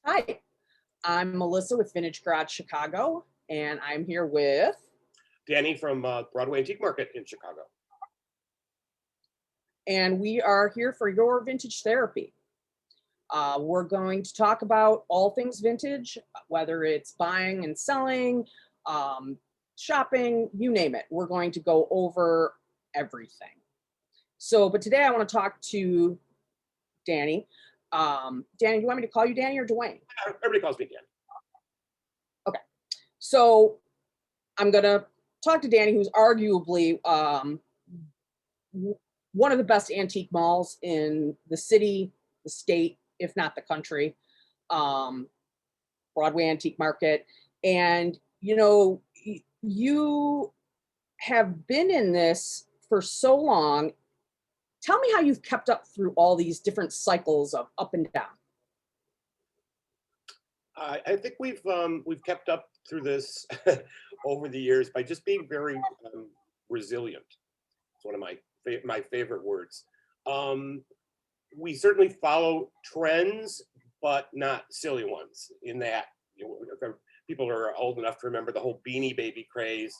Hi, I'm Melissa with Vintage Garage Chicago, and I'm here with, Danny from Broadway Antique Market in Chicago. and we are here for your vintage therapy. We're going to talk about all things vintage, whether it's buying and selling, shopping, you name it. We're going to go over everything. But today I want to talk to Danny. Danny, do you want me to call you Danny or Dwayne? Everybody calls me Dan. Okay. So I'm going to talk to Danny, who's arguably one of the best antique malls in the city, the state, if not the country, Broadway Antique Market. And, you have been in this for so long. Tell me how you've kept up through all these different cycles of up and down. I think we've kept up through this over the years by just being very resilient. It's one of my favorite words. We certainly follow trends, but not silly ones. In that, if people are old enough to remember the whole Beanie Baby craze,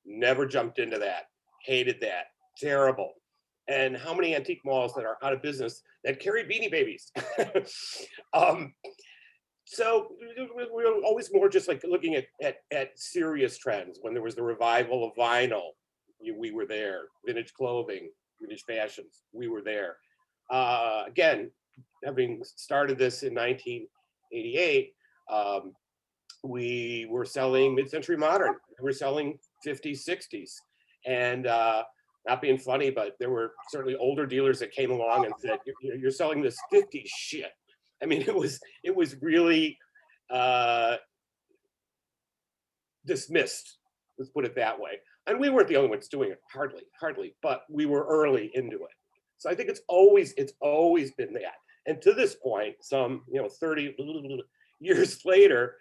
never jumped into that. Hated that. Terrible. And how many antique malls that are out of business that carried Beanie Babies? So we're always more just like looking at serious trends. When there was the revival of vinyl, we were there. Vintage clothing, vintage fashions, we were there. Again, having started this in 1988, we were selling mid-century modern. We were selling 50s, 60s. And not being funny, but there were certainly older dealers that came along and said, you're selling this 50s shit. I mean, it was really dismissed, let's put it that way. And we weren't the only ones doing it, hardly, but we were early into it. So I think it's always been that. And to this point, some 30 years later,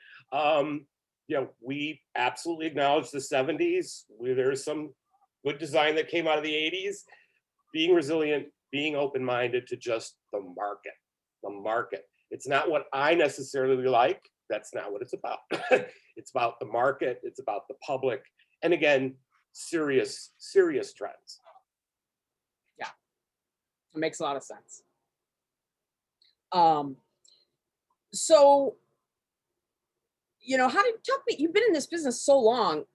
we absolutely acknowledge the 70s. There's some good design that came out of the 80s. Being resilient, being open-minded to just the market. The market. It's not what I necessarily like. That's not what it's about. It's about the market. It's about the public. And again, serious trends. Yeah, it makes a lot of sense. So, you've been in this business so long.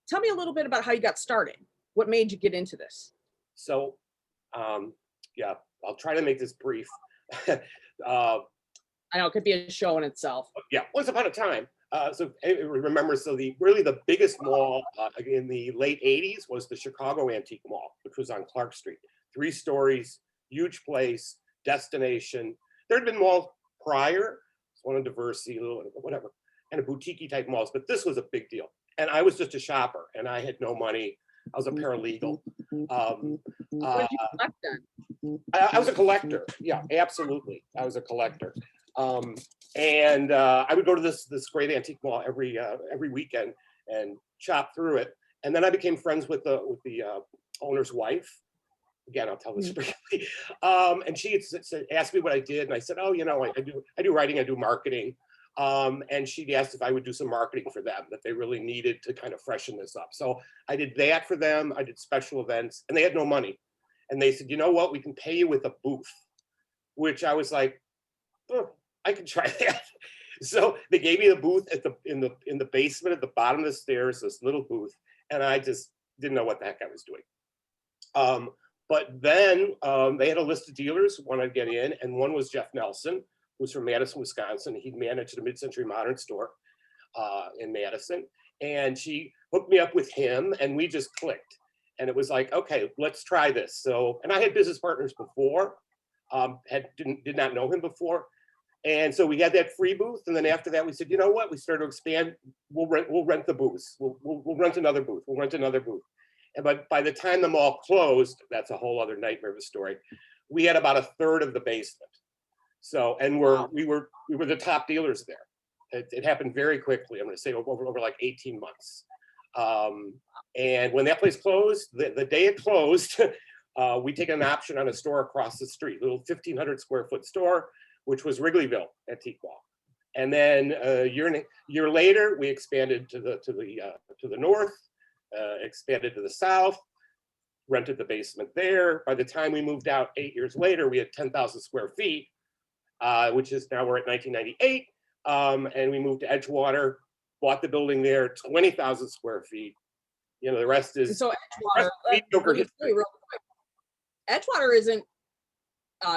Tell me a little bit about how you got started. What made you get into this? So, yeah, I'll try to make this brief. I know it could be a show in itself. Yeah, once upon a time. Remember, the biggest mall in the late 80s was the Chicago Antique Mall, which was on Clark Street. 3 stories, huge place, destination. There had been malls prior, one of diversity, whatever, kind of boutique type malls, but this was a big deal. And I was just a shopper, and I had no money. I was a paralegal. What did you collect then? I was a collector. Yeah, absolutely. I was a collector. And I would go to this great antique mall every weekend and shop through it. And then I became friends with the owner's wife. Again, I'll tell this briefly. And she asked me what I did, and I said, "Oh, I do writing, I do marketing." And she asked if I would do some marketing for them, that they really needed to kind of freshen this up. So I did that for them. I did special events, and they had no money. And they said, "You know what? We can pay you with a booth," which I was like, "Oh, I can try that." So they gave me the booth in the basement at the bottom of the stairs, this little booth, and I just didn't know what the heck I was doing. But then they had a list of dealers who wanted to get in, and one was Jeff Nelson, who's from Madison, Wisconsin. He managed a mid-century modern store in Madison, and she hooked me up with him, and we just clicked. And it was like, okay, let's try this. So, and I had business partners before, did not know him before. And so we had that free booth, and then after that, we said, you know what? We started to expand. We'll rent the booths. We'll rent another booth. We'll rent another booth. And but by the time the mall closed, that's a whole other nightmare of a story. We had about a third of the basement. So, and we were the top dealers there. It happened very quickly. I'm going to say over like 18 months. And when that place closed, the day it closed, we take an option on a store across the street, little 1,500 square foot store, which was Wrigleyville Antique Mall. And then a year later, we expanded to the north, expanded to the south, rented the basement there. By the time we moved out 8 years later, we had 10,000 square feet, which is now we're at 1998. And we moved to Edgewater, bought the building there, 20,000 square feet. You know, the rest is so Edgewater, mediocre history. real quick. Edgewater isn't,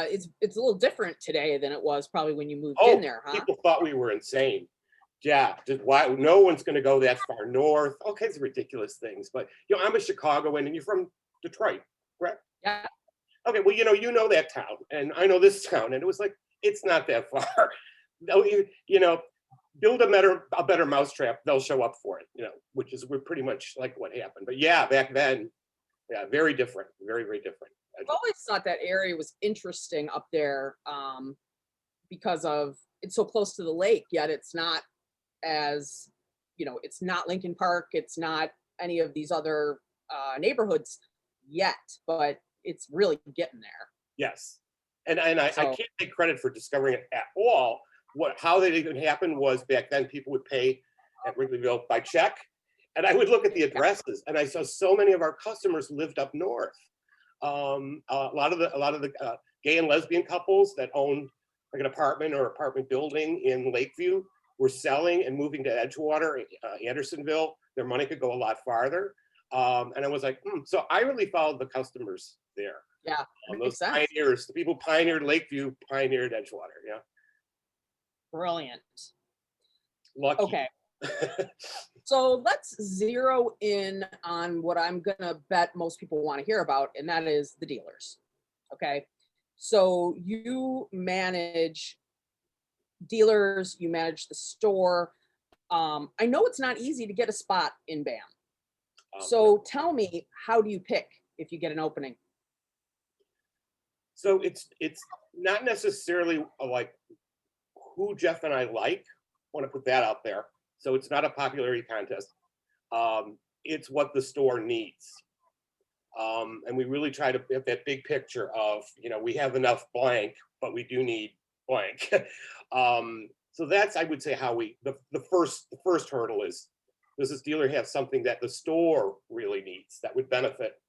it's a little different today than it was probably when you moved in there, huh? People thought we were insane. Yeah, just why no one's going to go that far north. All kinds of ridiculous things. But you know, I'm a Chicagoan, and you're from Detroit, correct? Yeah. Okay, well, you know that town, and I know this town, and it was like it's not that far. No, you know, build a better mousetrap, they'll show up for it. You know, we're pretty much like what happened. But yeah, back then, yeah, very different, very very different. I've always thought that area was interesting up there, because of it's so close to the lake, yet it's not as, you know, it's not Lincoln Park, it's not any of these other neighborhoods yet, but it's really getting there. Yes, and I can't take credit for discovering it at all. How that even happened was back then people would pay at Wrigleyville by check, and I would look at the addresses, and I saw so many of our customers lived up north. A lot of the gay and lesbian couples that owned like an apartment or apartment building in Lakeview were selling and moving to Edgewater, Andersonville. Their money could go a lot farther. And I was like, so I really followed the customers there. Yeah, those pioneers, the people pioneered Lakeview, pioneered Edgewater. Yeah. Brilliant. Lucky. Okay. So let's zero in on what I'm gonna bet most people want to hear about, and that is the dealers. Okay. So you manage dealers, you manage the store. I know it's not easy to get a spot in BAM. So tell me, how do you pick if you get an opening? So it's not necessarily like who Jeff and I like. I want to put that out there. So it's not a popularity contest. It's what the store needs. And we really try to have that big picture of, you know, we have enough blank, but we do need blank. So that's, I would say, how the first hurdle is, does this dealer have something that the store really needs that would benefit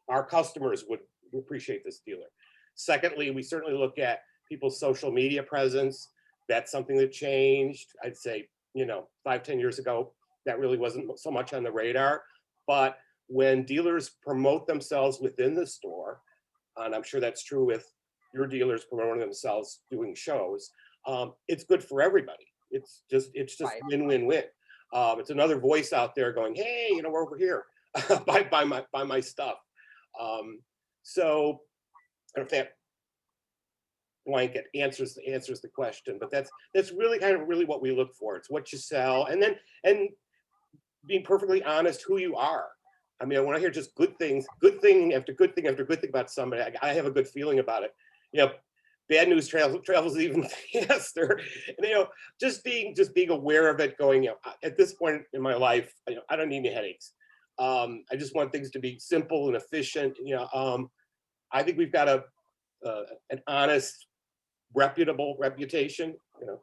our customers, would appreciate this dealer? Secondly, we certainly look at people's social media presence. That's something that changed. I'd say, you know, 5-10 years ago, that really wasn't so much on the radar. But when dealers promote themselves within the store, and I'm sure that's true with your dealers promoting themselves doing shows, it's good for everybody. It's just Right. win-win-win. It's another voice out there going, hey, you know, we're over here, buy my stuff. So I don't know if that blanket answers the question, but that's really kind of really what we look for. It's what you sell, and being perfectly honest who you are. I mean, when I hear just good thing after good thing after good thing about somebody, I have a good feeling about it. You know, bad news travels even faster. And, you know, just being aware of it, going, you know, at this point in my life, you know, I don't need any headaches. I just want things to be simple and efficient. You know, I think we've got an honest, reputable reputation. You know,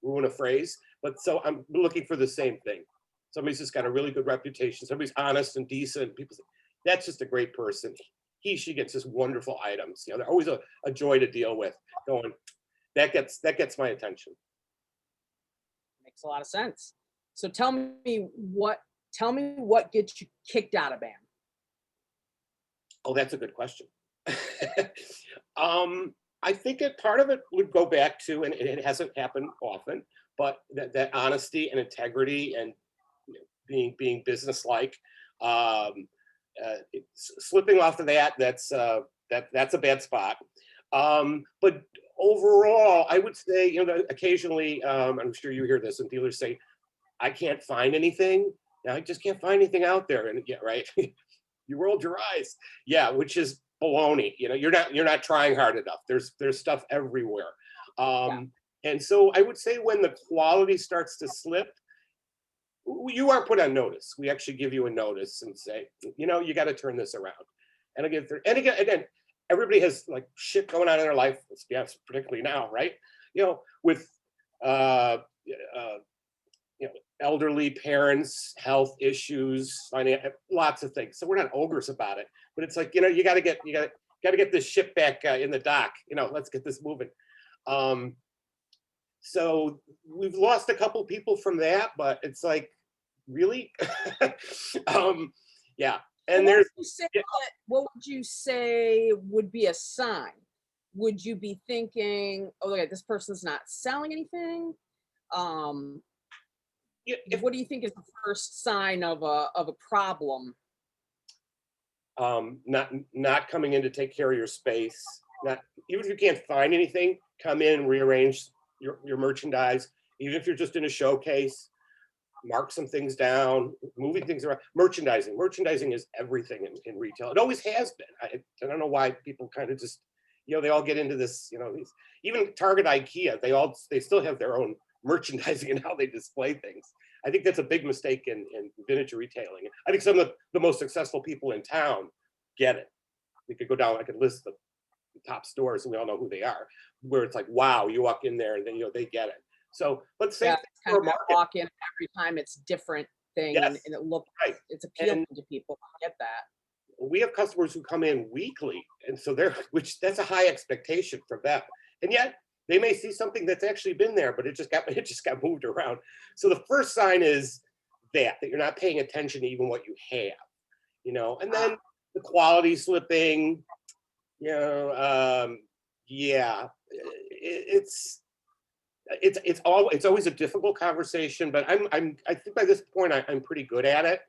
ruin a phrase, but so I'm looking for the same thing. Somebody's just got a really good reputation. Somebody's honest and decent. People say, that's just a great person. She gets just wonderful items. You know, they're always a joy to deal with. Going, that gets my attention. Makes a lot of sense. So tell me what gets you kicked out of BAM? Oh, that's a good question. I think part of it would go back to, and it hasn't happened often, but that honesty and integrity and, you know, being businesslike. Slipping off of that's a bad spot. But overall, I would say, you know, occasionally, I'm sure you hear this, and dealers say, I can't find anything. I just can't find anything out there. And yeah, right. You rolled your eyes. Yeah, which is baloney. You know, you're not trying hard enough. There's stuff everywhere. And so I would say when the quality starts to slip, you are put on notice. We actually give you a notice and say, you know, you got to turn this around. And again, everybody has like shit going on in their life. Let's be honest, particularly now, right? You know, with elderly parents, health issues, lots of things. So we're not ogres about it, but it's like, you got to get this ship back in the dock. Let's get this moving. So we've lost a couple people from that, but it's like, really? Yeah. And what would you say would be a sign? Would you be thinking, oh, look, this person's not selling anything? What do you think is the first sign of a problem? Not coming in to take care of your space. Even if you can't find anything, come in and rearrange your merchandise. Even if you're just in a showcase, mark some things down, moving things around. Merchandising is everything in retail. It always has been. I don't know why people kind of just, they all get into this, even Target, IKEA, they still have their own merchandising and how they display things. I think that's a big mistake in vintage retailing. I think some of the most successful people in town get it. We could go down, I could list the top stores and we all know who they are, where it's like, wow, you walk in there and then, they get it. So let's say for a market. Walk in every time it's different thing. Yes. And it looks right. It's appealing to people. I get that. We have customers who come in weekly, and so that's a high expectation for them. And yet they may see something that's actually been there, but it just got moved around. So the first sign is that you're not paying attention to even what you have, and then the quality slipping, it's always a difficult conversation, but I think by this point I'm pretty good at it.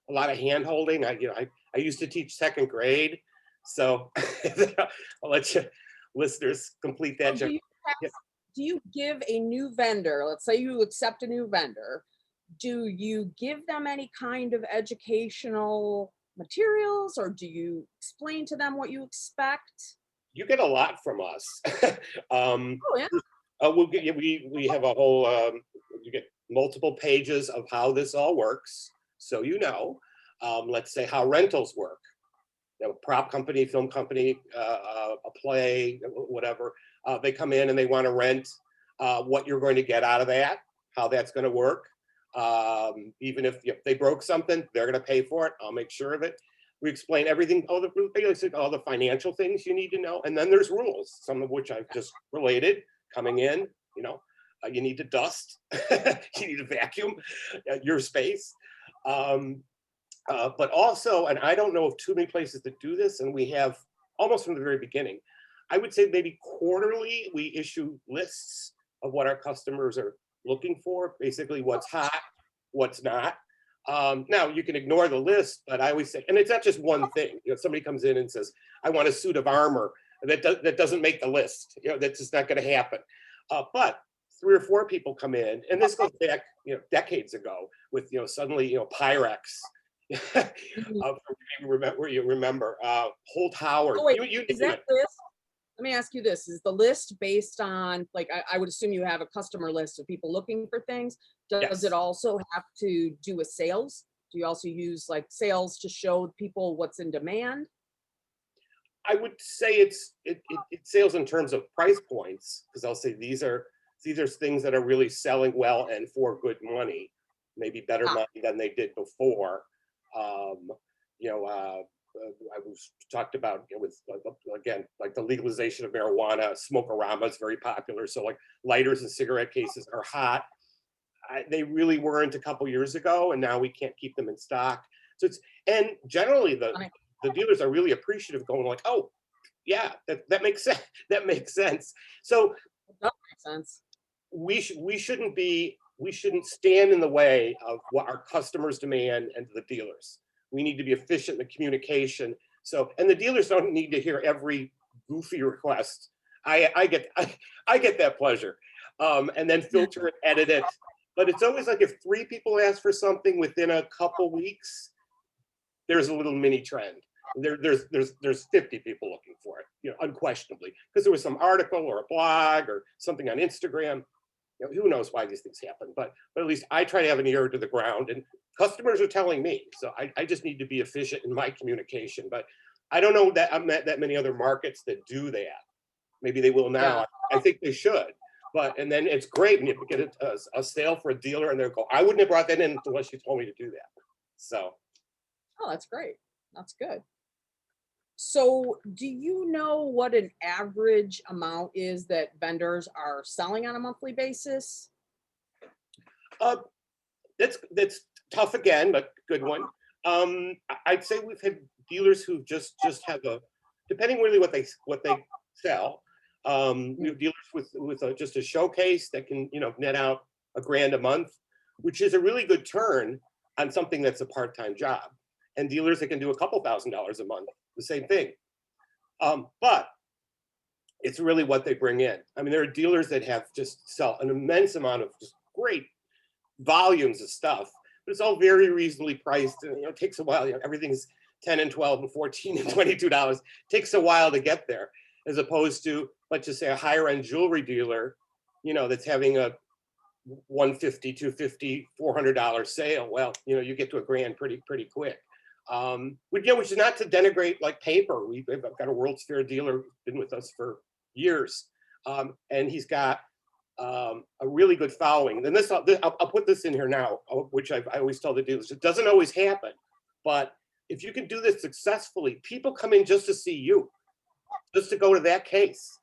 A lot of hand holding. I used to teach second grade, so I'll let you listeners complete that. Do you give a new vendor, let's say you accept a new vendor, do you give them any kind of educational materials, or do you explain to them what you expect? You get a lot from us. Oh, yeah. We have a whole, you get multiple pages of how this all works. So, let's say how rentals work. A prop company, film company, a play, whatever, they come in and they want to rent what you're going to get out of that, how that's going to work. Even if they broke something, they're going to pay for it. I'll make sure of it. We explain everything, all the financial things you need to know. And then there's rules, some of which I've just related. Coming in, you need to dust, you need to vacuum your space. But also, and I don't know of too many places that do this, and we have almost from the very beginning, I would say maybe quarterly, we issue lists of what our customers are looking for, basically what's hot, what's not. Now you can ignore the list, but I always say, and it's not just one thing. Somebody comes in and says, I want a suit of armor, that doesn't make the list. That's just not going to happen. But 3 or 4 people come in, and this goes back, decades ago with, suddenly, Pyrex. You remember Holt Howard. Oh, wait, is that list? Let me ask you this: is the list based on, like, I would assume you have a customer list of people looking for things? Does it also have to do with sales? Do you also use like sales to show people what's in demand? I would say it's sales in terms of price points, because I'll say these are things that are really selling well and for good money, maybe better money than they did before. I was talked about with again, like the legalization of marijuana. Smoke-a-rama is very popular. So like lighters and cigarette cases are hot. They really weren't a couple years ago, and now we can't keep them in stock. So and generally the dealers are really appreciative, going like, oh yeah, that makes sense. That makes sense. So that makes sense. We shouldn't stand in the way of what our customers demand and the dealers. We need to be efficient in the communication. So, and the dealers don't need to hear every goofy request. I get that pleasure, and then filter and edit it. But it's always like if 3 people ask for something within a couple weeks, there's a little mini trend. There's 50 people looking for it, unquestionably, because there was some article or a blog or something on Instagram. Who knows why these things happen, but at least I try to have an ear to the ground, and customers are telling me. So I just need to be efficient in my communication. But I don't know that I'm at that many other markets that do that. Maybe they will now. Yeah. I think they should. and then it's great when you get a sale for a dealer and they'll go, I wouldn't have brought that in unless you told me to do that. So. Oh, that's great. That's good. So do you know what an average amount is that vendors are selling on a monthly basis? That's tough again, but good one. I'd say we've had dealers who just have depending really what they sell. We have dealers with just a showcase that can net out $1,000 a month, which is a really good turn on something that's a part-time job. And dealers that can do a couple $1,000s a month, the same thing. But it's really what they bring in. I mean, there are dealers that have just sell an immense amount of just great volumes of stuff, but it's all very reasonably priced. And it takes a while. Everything's $10 and $12 and $14 and $22. It takes a while to get there, as opposed to, let's just say, a higher end jewelry dealer, that's having a $150, $250, $400 sale. Well, you get to $1,000 pretty quick. Which is not to denigrate like paper. We've got a World's Fair dealer who's been with us for years, and he's got a really good following. And I'll put this in here now, which I always tell the dealers, it doesn't always happen, but if you can do this successfully, people come in just to see you, just to go to that case.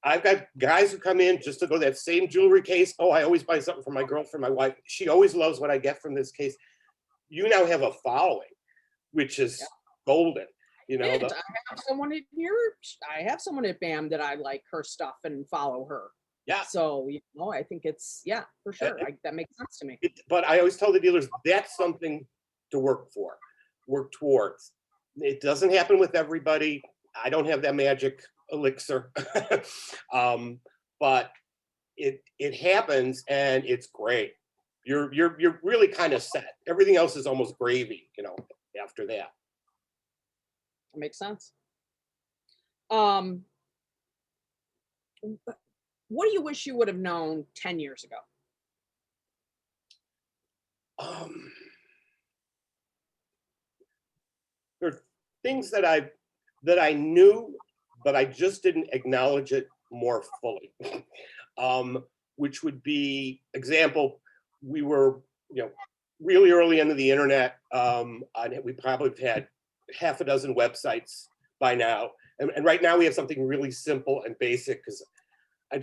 I've got guys who come in just to go to that same jewelry case. Oh, I always buy something for my girlfriend, my wife. She always loves what I get from this case. You now have a following, which is golden. I have someone in here. I have someone at BAM that I like her stuff and follow her. Yeah. So I think it's for sure. That makes sense to me. But I always tell the dealers that's something to work towards. It doesn't happen with everybody. I don't have that magic elixir, but it happens and it's great. You're really kind of set. Everything else is almost gravy, after that. That makes sense. What do you wish you would have known 10 years ago? There are things that I knew, but I just didn't acknowledge it more fully. Which would be example. We were, really early into the internet. We probably had half a dozen websites by now. And right now we have something really simple and basic because it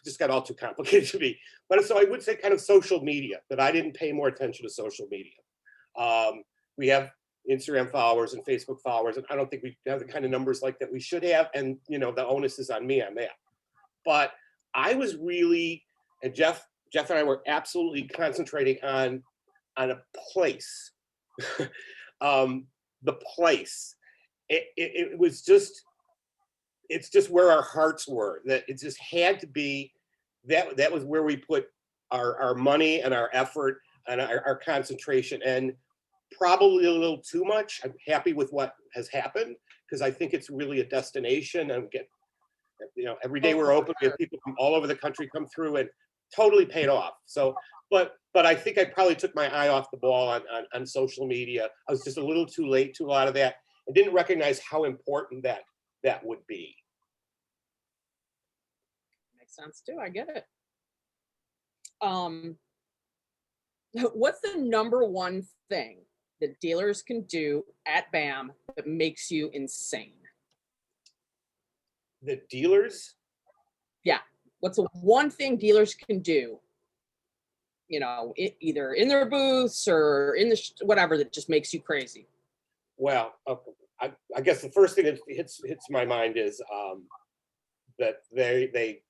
just got all too complicated to me. But so I would say kind of social media, that I didn't pay more attention to social media. We have Instagram followers and Facebook followers, and I don't think we have the kind of numbers like that we should have. And, the onus is on me on that. But I was really, and Jeff and I were absolutely concentrating on a place. The place. It was just, it's just where our hearts were. That it just had to be, that was where we put our money and our effort and our concentration, and probably a little too much. I'm happy with what has happened because I think it's really a destination, and every day we're open, we have people from all over the country come through and totally paid off. So, but I think I probably took my eye off the ball on social media. I was just a little too late to a lot of that and didn't recognize how important that would be. Makes sense too. I get it. What's the number one thing that dealers can do at BAM that makes you insane? The dealers? Yeah. What's the one thing dealers can do, either in their booths or in the whatever, that just makes you crazy? Well, I guess the first thing that hits my mind is that they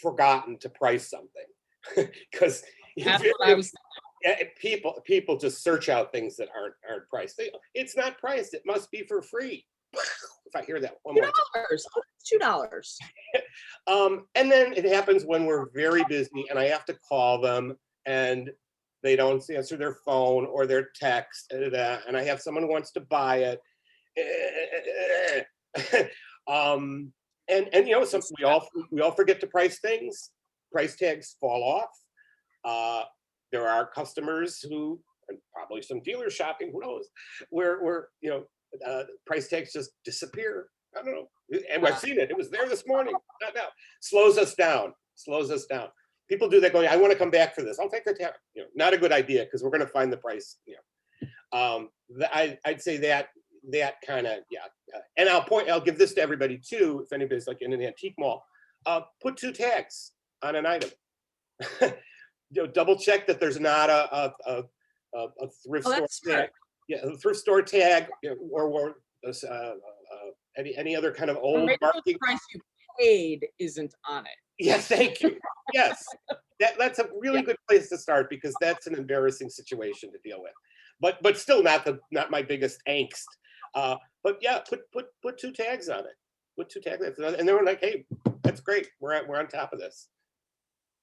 forgotten to price something, because that's what I was thinking. People just search out things that aren't priced. It's not priced. It must be for free. If I hear that one more $2. And then it happens when we're very busy and I have to call them and they don't answer their phone or their text, and I have someone who wants to buy it. We all forget to price things. Price tags fall off. There are customers who, and probably some dealer shopping, who knows, where price tags just disappear. I don't know. And I've seen it. It was there this morning. Not now. Slows us down. slows us down. People do that going, I want to come back for this. I'll take the tag. You know, not a good idea because we're going to find the price. You know, I'd say that kind of, yeah. And I'll give this to everybody too. If anybody's like in an antique mall, put 2 tags on an item. You know, double check that there's not a thrift store tag. Yeah, a thrift store tag, you know, or any other kind of old marking. The price you paid isn't on it. Yes, thank you. Yes, that's a really good place to start because that's an embarrassing situation to deal with. But still not my biggest angst. But yeah, put 2 tags on it. Put 2 tags on it. And they were like, hey, that's great. We're on top of this.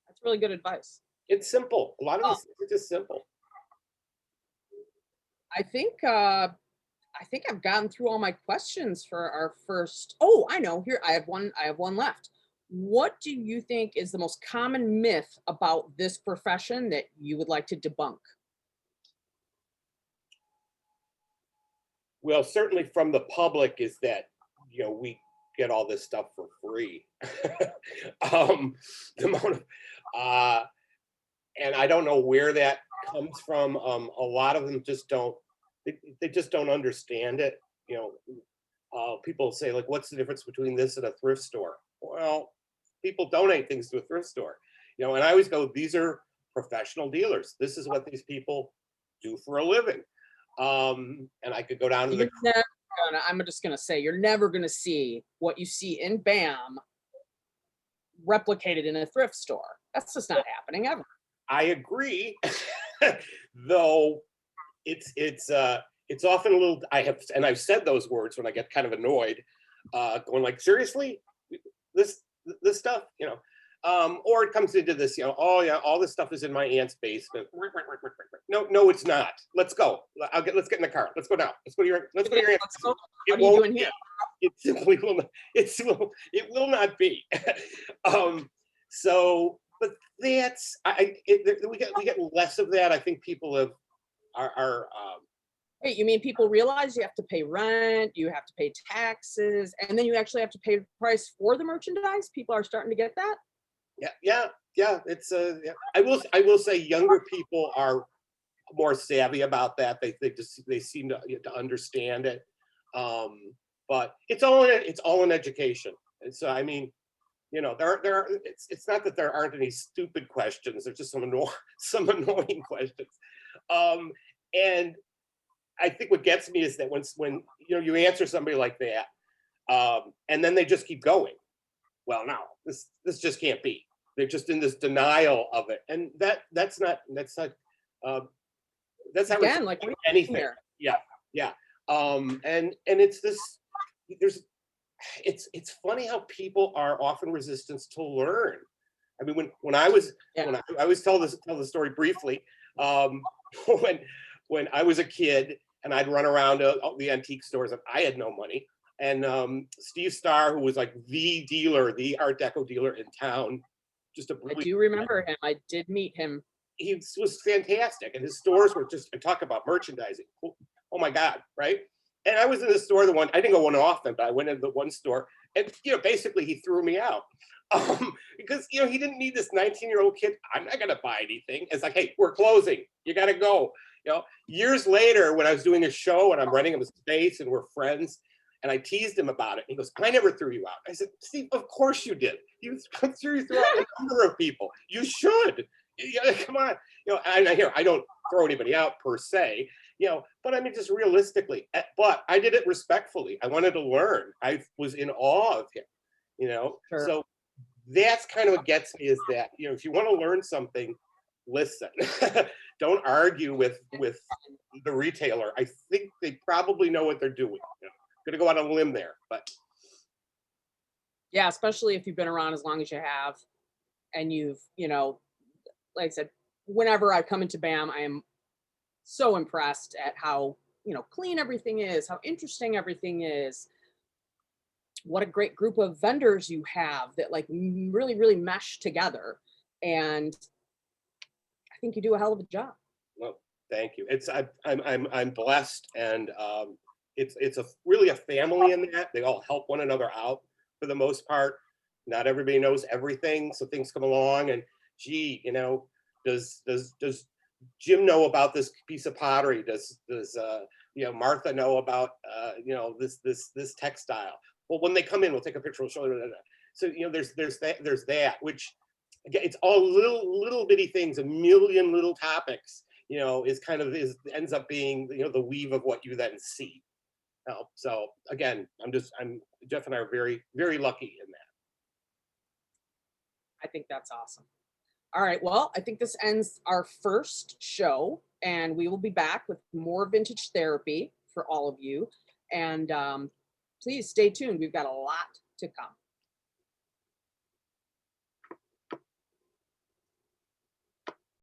That's really good advice. It's simple. A lot of these things are just simple. I think I've gotten through all my questions for our first. Oh, I know. Here, I have one left. What do you think is the most common myth about this profession that you would like to debunk? Well, certainly from the public is that, you know, we get all this stuff for free. The amount of, and I don't know where that comes from. A lot of them just don't, they just don't understand it. You know, people say like, what's the difference between this and a thrift store? Well, people donate things to a thrift store, you know, and I always go, these are professional dealers. This is what these people do for a living. And I could go down to I'm just gonna say, you're never gonna see what you see in BAM replicated in a thrift store. That's just not happening ever. I agree, though it's often a little. I've said those words when I get kind of annoyed, going like, seriously, this stuff, you know. Or it comes into this, you know, oh yeah, all this stuff is in my aunt's basement. No, it's not. Let's go. Let's get in the car. Let's go now. Let's go to your aunt's. Let's go. What are you doing here? It simply will not. It will not be. So, but that's we get less of that. I think people are. Wait, you mean people realize you have to pay rent, you have to pay taxes, and then you actually have to pay the price for the merchandise? People are starting to get that? Yeah. It's yeah. I will say younger people are more savvy about that. They seem to understand it. But it's all in education. And so I mean, you know, it's not that there aren't any stupid questions. There's just some annoying questions. And I think what gets me is that when you know you answer somebody like that, and then they just keep going. Well, no, this just can't be. They're just in this denial of it, and that's not Again, like anything. Here. Yeah. And it's this. It's funny how people are often resistant to learn. I mean, when I always tell the story briefly. When I was a kid and I'd run around the antique stores and I had no money. And Steve Starr, who was like the dealer, the Art Deco dealer in town, just a brilliant. I do remember him. I did meet him. He was fantastic. And his stores were just, talk about merchandising. Oh my God, right? And I was in the store, I didn't go one often, but I went into the one store and, you know, basically he threw me out. Because, you know, he didn't need this 19-year-old kid. I'm not going to buy anything. It's like, hey, we're closing. You got to go. You know, years later, when I was doing a show and I'm renting him a space and we're friends, and I teased him about it. He goes, I never threw you out. I said, Steve, of course you did. You threw out a number of people. You should. Come on. You know, I don't throw anybody out per se, you know, but I mean, just realistically, but I did it respectfully. I wanted to learn. I was in awe of him, you know? Sure. So that's kind of what gets me is that, you know, if you want to learn something, listen. Don't argue with the retailer. I think they probably know what they're doing. You know? Gonna go out on a limb there, but yeah, especially if you've been around as long as you have, and you've, you know, like I said, whenever I come into BAM, I am so impressed at how, you know, clean everything is, how interesting everything is. What a great group of vendors you have that like really, really mesh together. And I think you do a hell of a job. Well, thank you. I'm blessed, and it's really a family in that. They all help one another out for the most part. Not everybody knows everything, so things come along and gee, you know, does Jim know about this piece of pottery? Does you know, Martha know about you know, this textile? Well, when they come in, we'll take a picture, we'll show them. So you know, there's that, which again, it's all little bitty things, a million little topics. You know, ends up being, you know, the weave of what you then see. So again, Jeff and I are very, very lucky in that. I think that's awesome. All right, well, I think this ends our first show, and we will be back with more vintage therapy for all of you. And please stay tuned. We've got a lot to come.